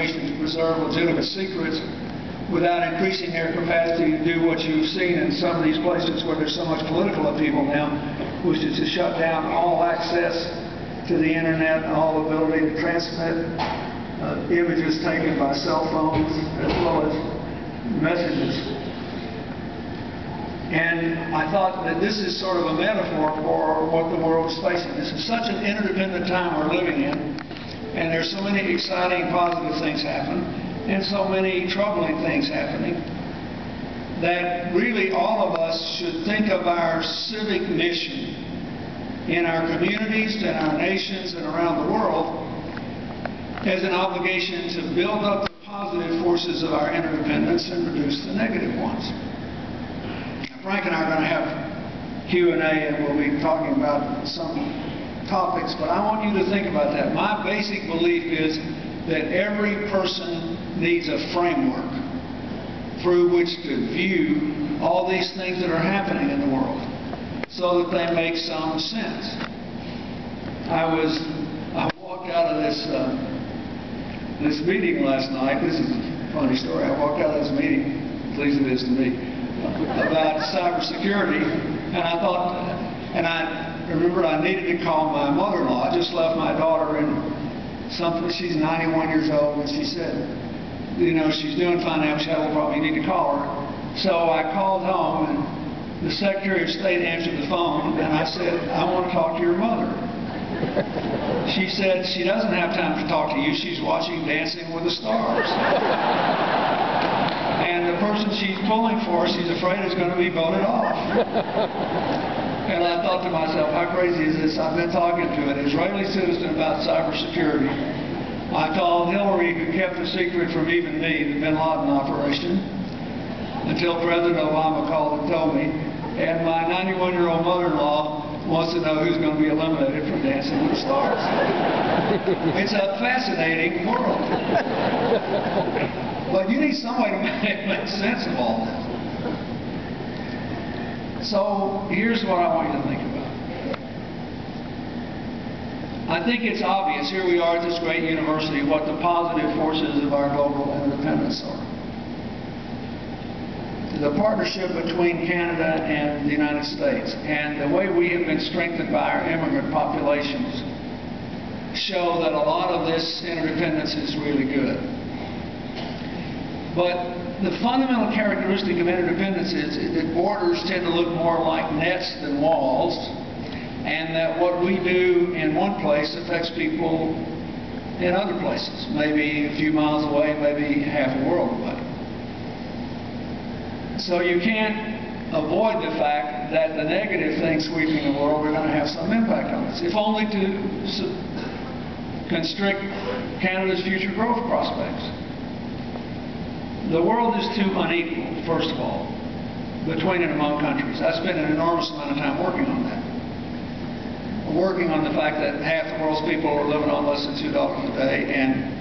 organization to preserve legitimate secrets without increasing their capacity to do what you've seen in some of these places where there's so much political upheaval now, which is to shut down all access to the internet, all ability to transmit images taken by cell phones as well as messages. And I thought that this is sort of a metaphor for what the world is facing. This is such an interdependent time we're living in, and there's so many exciting, positive things happen, and so many troubling things happening, that really all of us should think of our civic mission in our communities, in our nations, and around the world as an obligation to build up the positive forces of our interdependence and reduce the negative ones. Frank and I are going to have Q&A, and we'll be talking about some topics, but I want you to think about that. My basic belief is that every person needs a framework through which to view all these things that are happening in the world so that they make some sense. I walked out of this meeting last night. This is a funny story. I walked out of this meeting, at least it is to me, about cybersecurity, and I thought, and I remembered I needed to call my mother-in-law. I just left my daughter in something. She's 91 years old, and she said, you know, she's doing financial problem. You need to call her. So I called home, and the Secretary of State answered the phone, and I said, I want to talk to your mother. She said she doesn't have time to talk to you. She's watching Dancing with the Stars. And the person she's pulling for, she's afraid is going to be voted off. And I thought to myself, how crazy is this? I've been talking to an Israeli citizen about cybersecurity. I called Hillary, who kept the secret from even me, the bin Laden operation, until President Obama called and told me. And my 91-year-old mother-in-law wants to know who's going to be eliminated from Dancing with the Stars. It's a fascinating world. But you need some way to make sense of all this. So here's what I want you to think about. I think it's obvious, here we are at this great university, what the positive forces of our global interdependence are. The partnership between Canada and the United States and the way we have been strengthened by our immigrant populations show that a lot of this interdependence is really good. But the fundamental characteristic of interdependence is that borders tend to look more like nets than walls, and that what we do in one place affects people in other places, maybe a few miles away, maybe half a world away. So you can't avoid the fact that the negative things sweeping the world are going to have some impact on us, if only to constrict Canada's future growth prospects. The world is too unequal, first of all, between and among countries. I spent an enormous amount of time working on that. Working on the fact that half the world's people are living on less than $2 a day, and